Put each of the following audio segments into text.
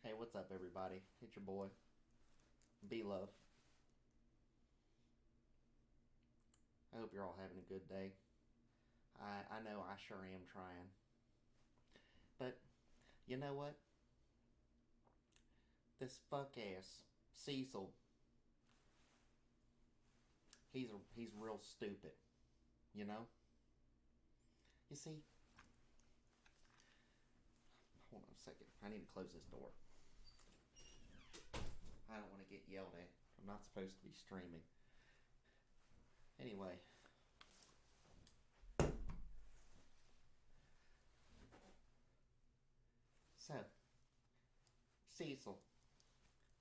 Hey, what's up, everybody? It's your boy, B Love. I hope you're all having a good day. I know I sure am trying. But you know what? This fuck ass Cecil, he's real stupid. You know? You see, hold on a second. I need to close this door. I don't want to get yelled at. I'm not supposed to be streaming. Anyway, so Cecil,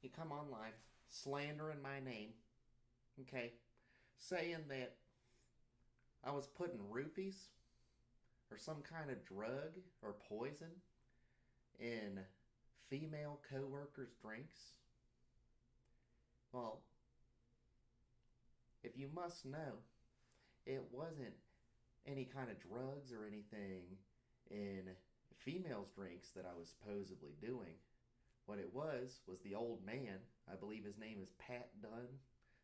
you come online slandering my name, okay? Saying that I was putting roofies or some kind of drug or poison in female co-workers' drinks. Well, if you must know, it wasn't any kind of drugs or anything in females' drinks that I was supposedly doing. What it was the old man, I believe his name is Pat Dunn,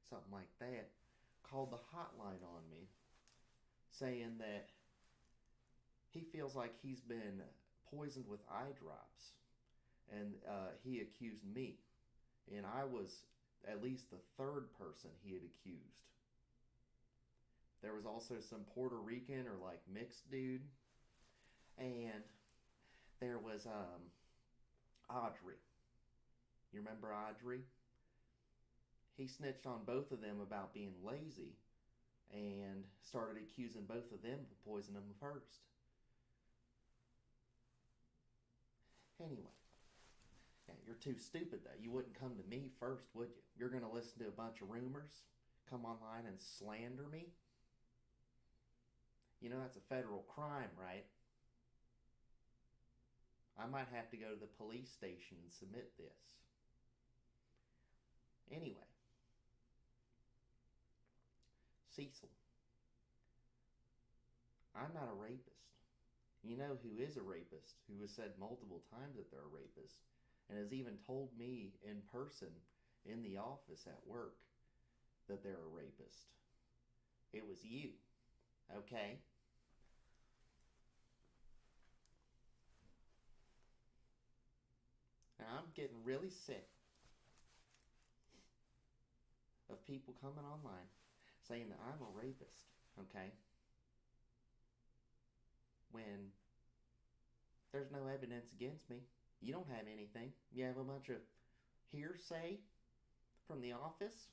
something like that, called the hotline on me saying that he feels like he's been poisoned with eye drops. And he accused me. And I was at least the third person he had accused. There was also some Puerto Rican or like mixed dude. And there was Audrey. You remember Audrey? He snitched on both of them about being lazy and started accusing both of them of poisoning him first. Anyway, yeah, you're too stupid though. You wouldn't come to me first, would you? You're going to listen to a bunch of rumors, come online and slander me? You know that's a federal crime, right? I might have to go to the police station and submit this. Anyway, Cecil, I'm not a rapist. You know who is a rapist, who has said multiple times that they're a rapist, and has even told me in person in the office at work that they're a rapist. It was you, okay? Now I'm getting really sick of people coming online saying that I'm a rapist, okay? When there's no evidence against me. You don't have anything. You have a bunch of hearsay from the office?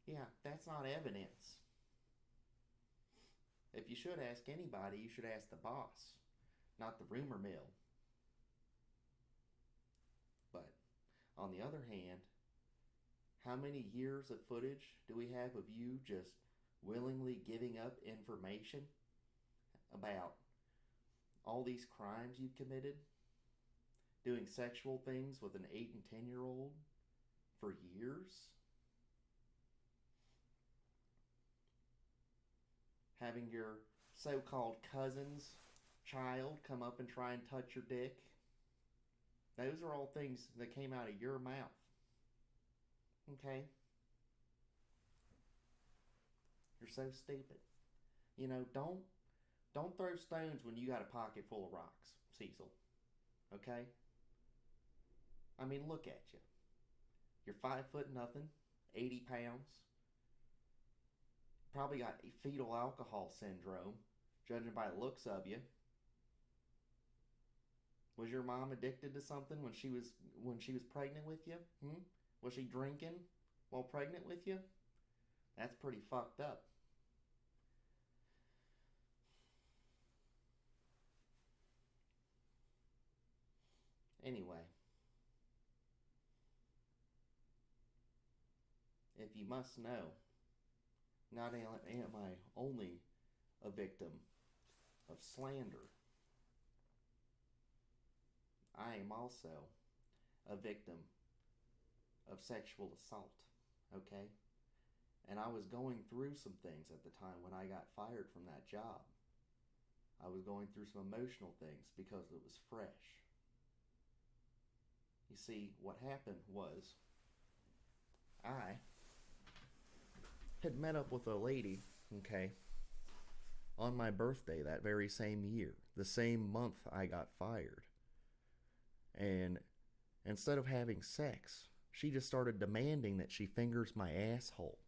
Yeah, that's not evidence. If you should ask anybody, you should ask the boss, not the rumor mill. But on the other hand, how many years of footage do we have of you just willingly giving up information about all these crimes you've committed? Doing sexual things with an 8 and 10-year-old for years? Having your so-called cousin's child come up and try and touch your dick? Those are all things that came out of your mouth. Okay? You're so stupid. You know, don't throw stones when you got a pocket full of rocks, Cecil. Okay? I mean, look at you. You're 5 foot nothing, 80 pounds. Probably got fetal alcohol syndrome, judging by the looks of you. Was your mom addicted to something when she was pregnant with you? Was she drinking while pregnant with you? That's pretty fucked up. Anyway, if you must know, not am I only a victim of slander, I am also a victim of sexual assault, okay? And I was going through some things at the time when I got fired from that job. I was going through some emotional things because it was fresh. You see, what happened was I had met up with a lady, okay, on my birthday that very same year, the same month I got fired. And instead of having sex, she just started demanding that she fingers my asshole,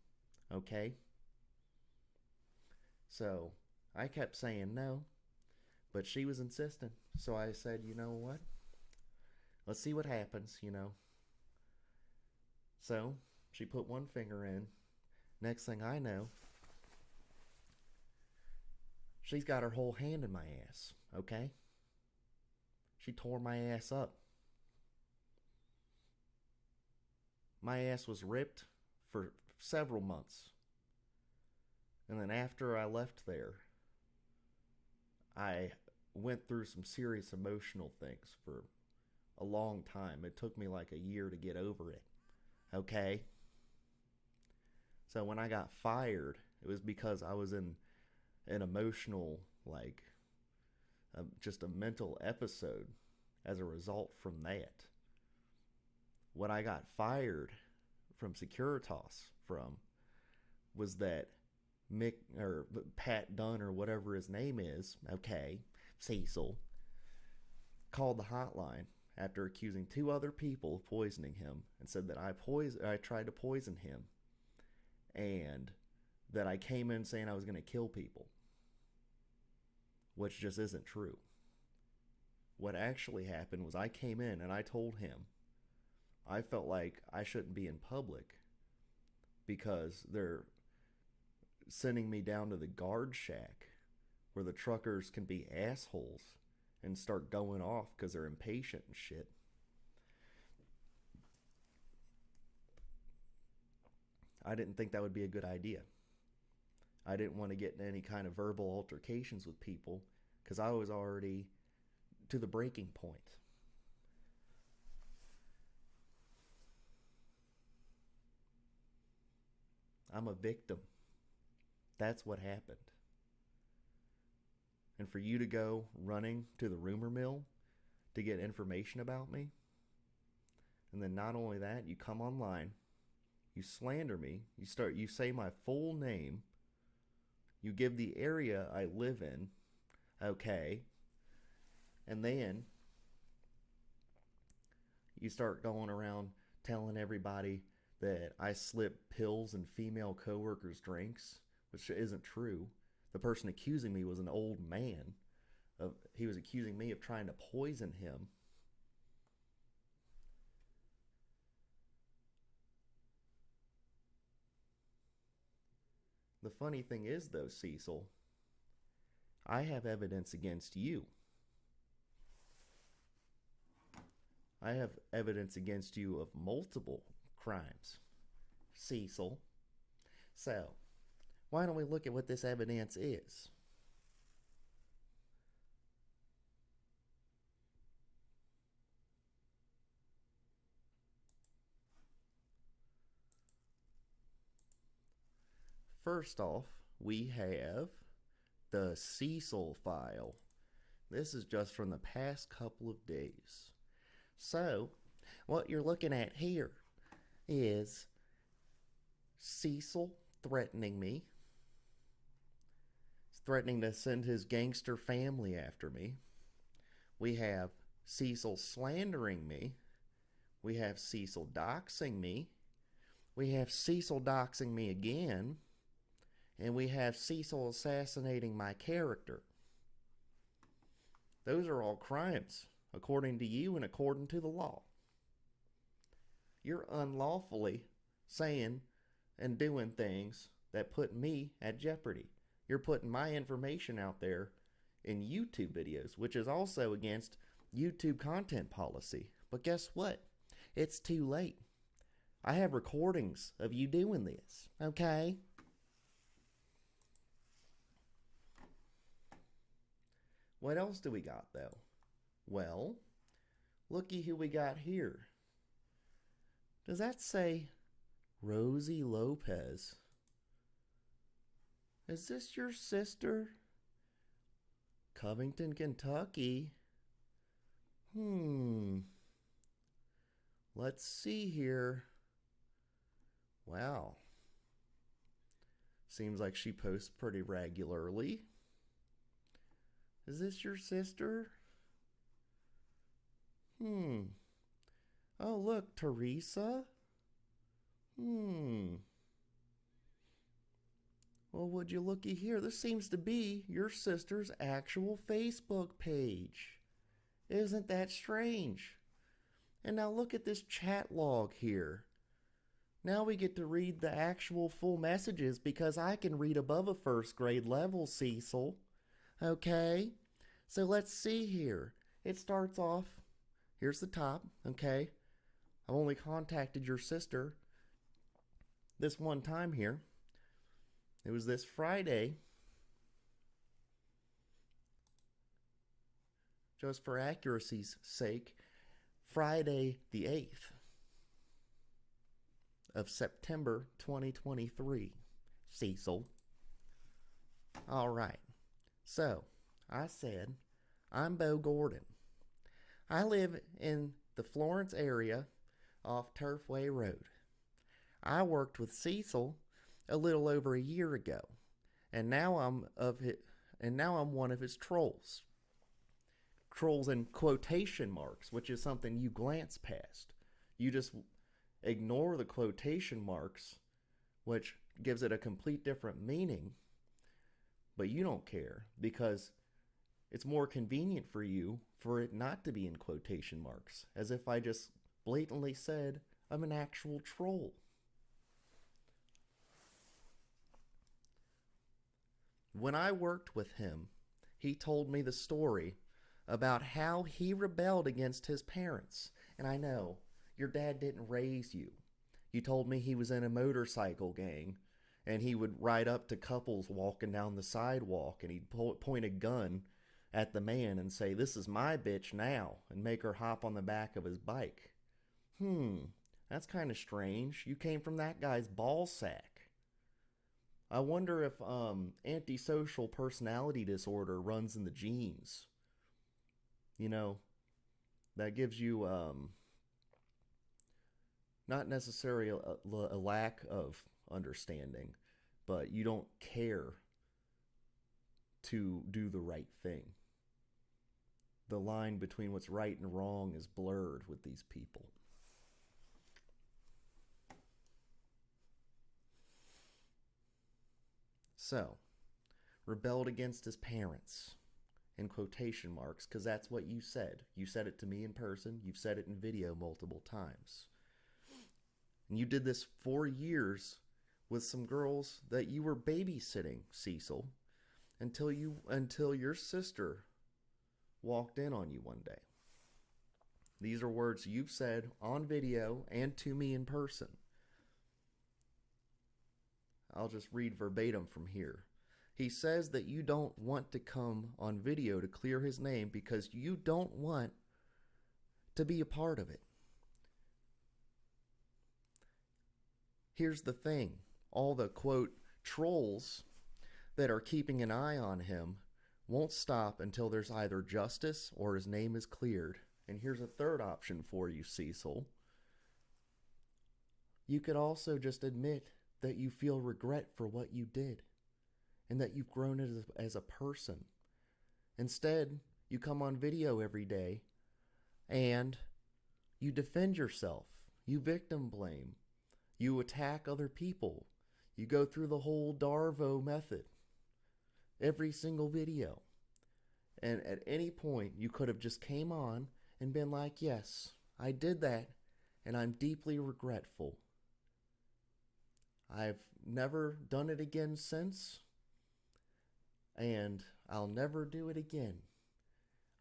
okay? So I kept saying no, but she was insistent. So I said, you know what? Let's see what happens. So she put one finger in. Next thing I know, she's got her whole hand in my ass, okay? She tore my ass up. My ass was ripped for several months. And then after I left there, I went through some serious emotional things for a long time. It took me like a year to get over it. Okay? So when I got fired, it was because I was in an emotional, like, just a mental episode as a result from that. What I got fired from Securitas from was that Mick or Pat Dunn or whatever his name is, okay, Cecil, called the hotline after accusing two other people of poisoning him and said that I tried to poison him and that I came in saying I was going to kill people, which just isn't true. What actually happened was I came in and I told him I felt like I shouldn't be in public because they're sending me down to the guard shack where the truckers can be assholes and start going off because they're impatient and shit. I didn't think that would be a good idea. I didn't want to get in any kind of verbal altercations with people because I was already to the breaking point. I'm a victim. That's what happened. And for you to go running to the rumor mill to get information about me, and then not only that, you come online, you slander me, you say my full name, you give the area I live in, okay, and then you start going around telling everybody that I slip pills in female coworkers' drinks, which isn't true. The person accusing me was an old man. He was accusing me of trying to poison him. The funny thing is, though, Cecil, I have evidence against you. I have evidence against you of multiple crimes, Cecil. So, why don't we look at what this evidence is? First off, we have the Cecil file. This is just from the past couple of days. So, what you're looking at here is Cecil threatening me. He's threatening to send his gangster family after me. We have Cecil slandering me. We have Cecil doxing me. We have Cecil doxing me again. And we have Cecil assassinating my character. Those are all crimes, according to you and according to the law. You're unlawfully saying and doing things that put me at jeopardy. You're putting my information out there in YouTube videos, which is also against YouTube content policy. But guess what? It's too late. I have recordings of you doing this, okay? What else do we got, though? Well, looky who we got here. Does that say Rosie Lopez? Is this your sister? Covington, Kentucky? let's see here. Wow. Seems like she posts pretty regularly. Is this your sister? Oh, look, Teresa. Well, would you looky here? This seems to be your sister's actual Facebook page. Isn't that strange? And now look at this chat log here. Now we get to read the actual full messages because I can read above a first grade level, Cecil. Okay? So let's see here. It starts off, here's the top, okay? I've only contacted your sister this one time here. It was this Friday. Just for accuracy's sake, Friday the 8th of September 2023, Cecil. All right. So, I said, I'm Bo Gordon. I live in the Florence area off Turfway Road. I worked with Cecil a little over a year ago, and now I'm one of his trolls. Trolls in quotation marks, which is something you glance past. You just ignore the quotation marks, which gives it a complete different meaning, but you don't care because it's more convenient for you for it not to be in quotation marks, as if I just blatantly said I'm an actual troll. When I worked with him, he told me the story about how he rebelled against his parents. And I know, your dad didn't raise you. You told me he was in a motorcycle gang, and he would ride up to couples walking down the sidewalk, and he'd point a gun at the man and say, "This is my bitch now," and make her hop on the back of his bike. That's kind of strange. You came from that guy's ball sack. I wonder if antisocial personality disorder runs in the genes. You know, that gives you not necessarily a lack of understanding, but you don't care to do the right thing. The line between what's right and wrong is blurred with these people. So, rebelled against his parents, in quotation marks, because that's what you said. You said it to me in person. You've said it in video multiple times. And you did this 4 years with some girls that you were babysitting, Cecil, until your sister walked in on you one day. These are words you've said on video and to me in person. I'll just read verbatim from here. He says that you don't want to come on video to clear his name because you don't want to be a part of it. Here's the thing. All the, quote, trolls that are keeping an eye on him won't stop until there's either justice or his name is cleared. And here's a third option for you, Cecil. You could also just admit that you feel regret for what you did and that you've grown as a person. Instead, you come on video every day and you defend yourself. You victim blame. You attack other people. You go through the whole Darvo method. Every single video. And at any point, you could have just came on and been like, yes, I did that, and I'm deeply regretful. I've never done it again since, and I'll never do it again.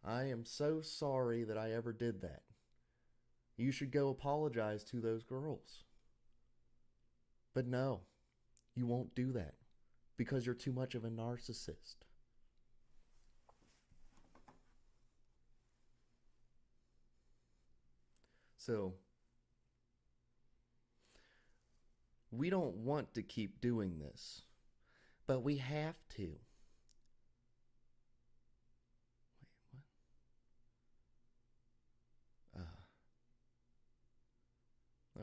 I am so sorry that I ever did that. You should go apologize to those girls. But no, you won't do that because you're too much of a narcissist. So, we don't want to keep doing this, but we have to. Wait, what?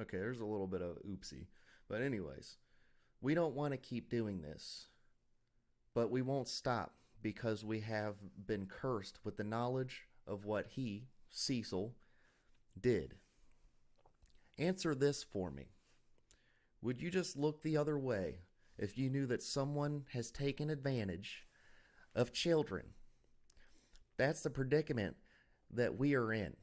Okay, there's a little bit of oopsie. But, anyways, we don't want to keep doing this. But we won't stop because we have been cursed with the knowledge of what he, Cecil, did. Answer this for me. Would you just look the other way if you knew that someone has taken advantage of children? That's the predicament that we are in.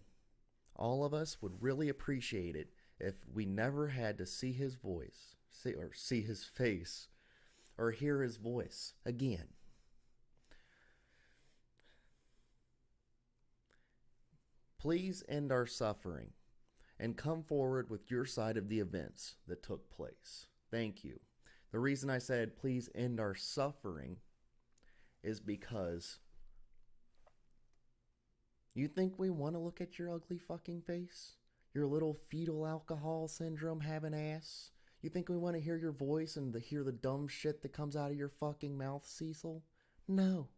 All of us would really appreciate it if we never had to see his voice, see his face, or hear his voice again. Please end our suffering and come forward with your side of the events that took place. Thank you. The reason I said please end our suffering is because you think we want to look at your ugly fucking face? Your little fetal alcohol syndrome having ass? You think we want to hear your voice and hear the dumb shit that comes out of your fucking mouth, Cecil? No.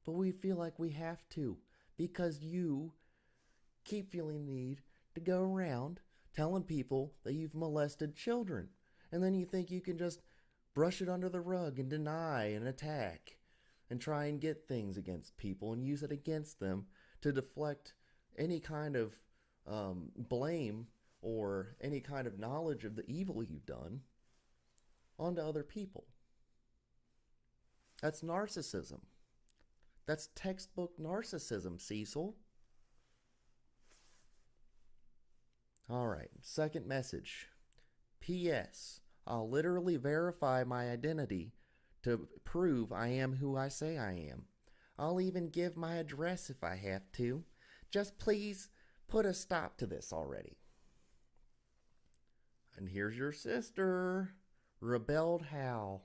But we feel like we have to because you keep feeling the need to go around telling people that you've molested children. And then you think you can just brush it under the rug and deny and attack and try and get things against people and use it against them to deflect any kind of blame or any kind of knowledge of the evil you've done onto other people. That's narcissism. That's textbook narcissism, Cecil. All right, second message. P.S. I'll literally verify my identity to prove I am who I say I am. I'll even give my address if I have to. Just please put a stop to this already. And here's your sister, rebelled Hal.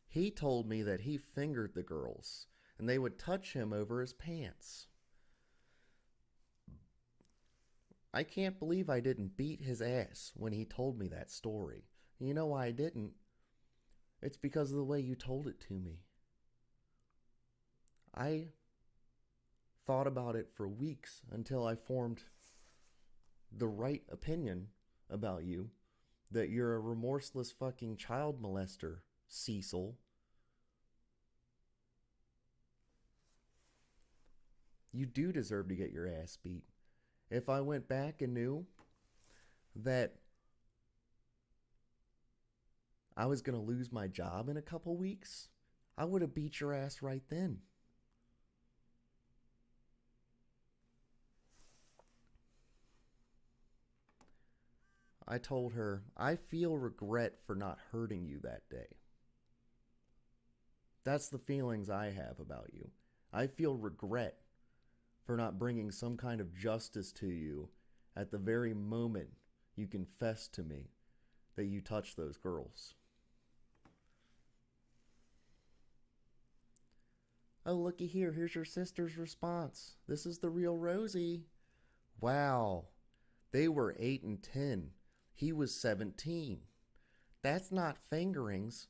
He told me that he fingered the girls and they would touch him over his pants. I can't believe I didn't beat his ass when he told me that story. You know why I didn't? It's because of the way you told it to me. I thought about it for weeks until I formed the right opinion about you, that you're a remorseless fucking child molester, Cecil. You do deserve to get your ass beat. If I went back and knew that I was going to lose my job in a couple weeks, I would have beat your ass right then. I told her, I feel regret for not hurting you that day. That's the feelings I have about you. I feel regret for not bringing some kind of justice to you at the very moment you confess to me that you touched those girls. Oh, looky here. Here's your sister's response. This is the real Rosie. Wow. They were 8 and 10. He was 17. That's not fingerings.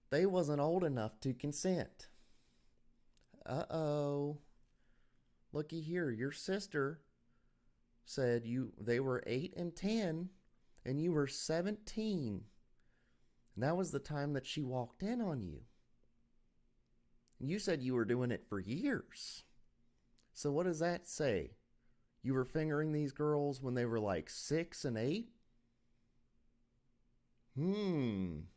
They wasn't old enough to consent. Uh-oh. Looky here. Your sister said they were 8 and 10 and you were 17. And that was the time that she walked in on you. You said you were doing it for years. So what does that say? You were fingering these girls when they were like 6 and 8? Then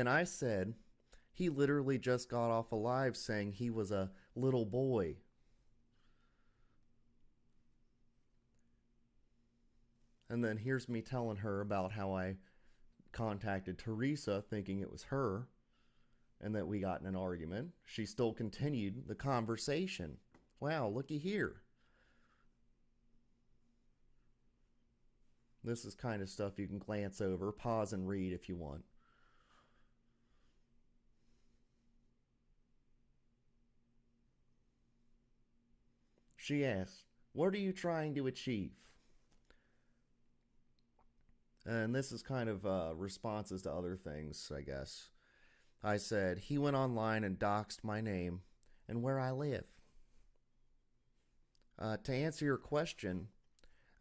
I said, he literally just got off alive saying he was a little boy. And then here's me telling her about how I contacted Teresa thinking it was her and that we got in an argument. She still continued the conversation. Wow, looky here. This is kind of stuff you can glance over, pause and read if you want. She asked, what are you trying to achieve? And this is kind of responses to other things, I guess. I said, he went online and doxed my name and where I live. To answer your question,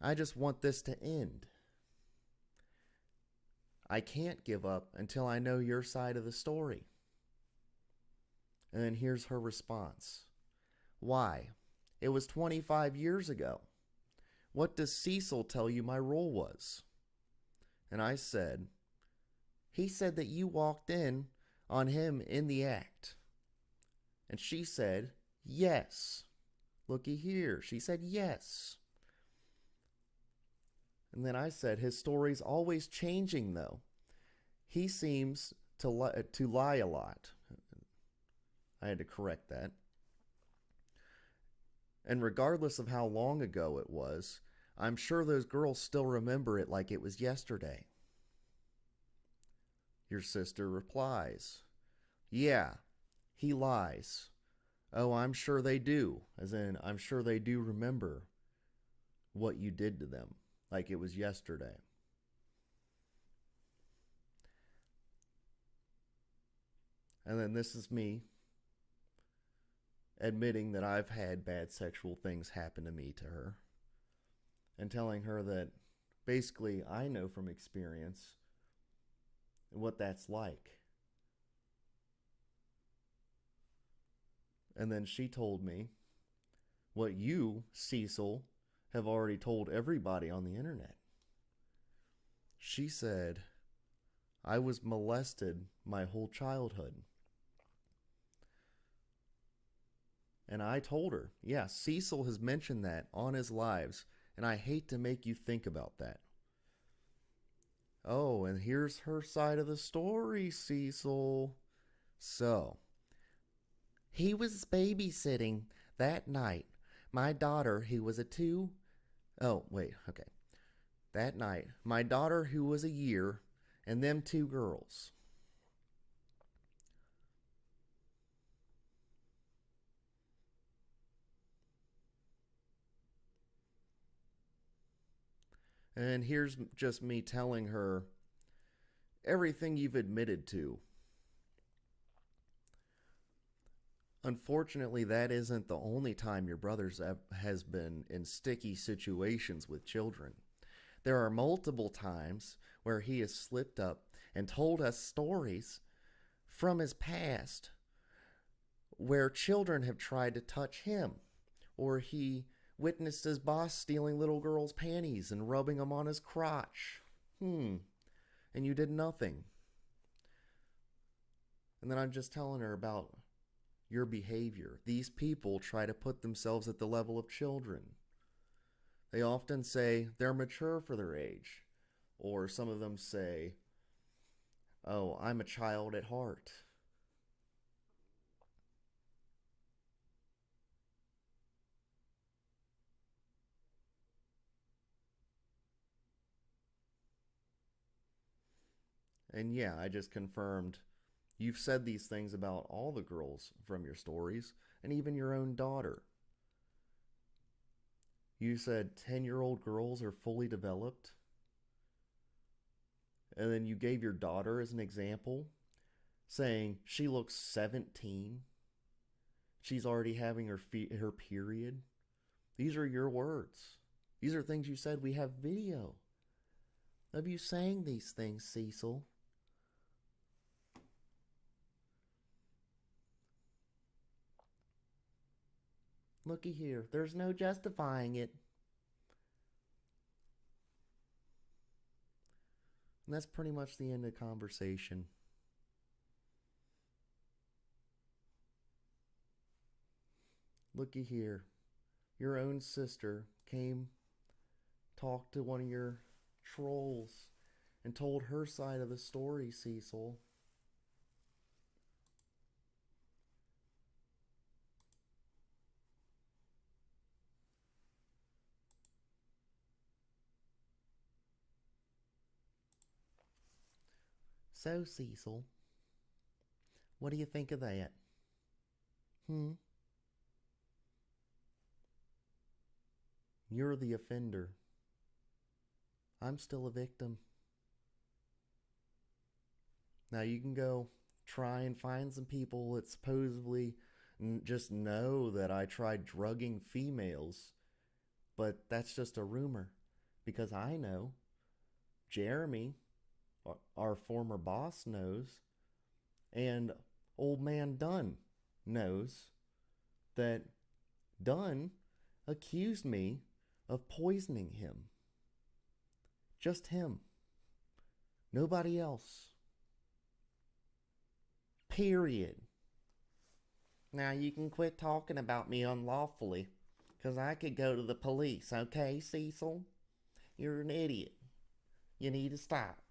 I just want this to end. I can't give up until I know your side of the story. And then here's her response. Why? It was 25 years ago. What does Cecil tell you my role was? And I said, he said that you walked in on him in the act. And she said, yes. Looky here. She said, yes. And then I said, his story's always changing, though. He seems to lie a lot. I had to correct that. And regardless of how long ago it was, I'm sure those girls still remember it like it was yesterday. Your sister replies, yeah, he lies. Oh, I'm sure they do. As in, I'm sure they do remember what you did to them like it was yesterday. And then this is me admitting that I've had bad sexual things happen to me to her, and telling her that basically I know from experience what that's like. And then she told me what you, Cecil, have already told everybody on the internet. She said I was molested my whole childhood. And I told her, yeah, Cecil has mentioned that on his lives, and I hate to make you think about that. Oh, and here's her side of the story, Cecil. So, he was babysitting that night my daughter, who was that night, my daughter, who was a year, and them two girls. And here's just me telling her everything you've admitted to. Unfortunately, that isn't the only time your brother has been in sticky situations with children. There are multiple times where he has slipped up and told us stories from his past where children have tried to touch him, or he witnessed his boss stealing little girls' panties and rubbing them on his crotch. And you did nothing. And then I'm just telling her about your behavior. These people try to put themselves at the level of children. They often say they're mature for their age. Or some of them say, oh, I'm a child at heart. And yeah, I just confirmed you've said these things about all the girls from your stories, and even your own daughter. You said 10-year-old girls are fully developed. And then you gave your daughter as an example, saying she looks 17. She's already having her period. These are your words. These are things you said. We have video of you saying these things, Cecil. Looky here. There's no justifying it. And that's pretty much the end of the conversation. Looky here. Your own sister came, talked to one of your trolls, and told her side of the story, Cecil. So, Cecil, what do you think of that? You're the offender. I'm still a victim. Now you can go try and find some people that supposedly just know that I tried drugging females But that's just a rumor because I know Jeremy, our former boss, knows, and old man Dunn knows that Dunn accused me of poisoning him. Just him. Nobody else. Period. Now you can quit talking about me unlawfully, 'cause I could go to the police, okay, Cecil? You're an idiot. You need to stop.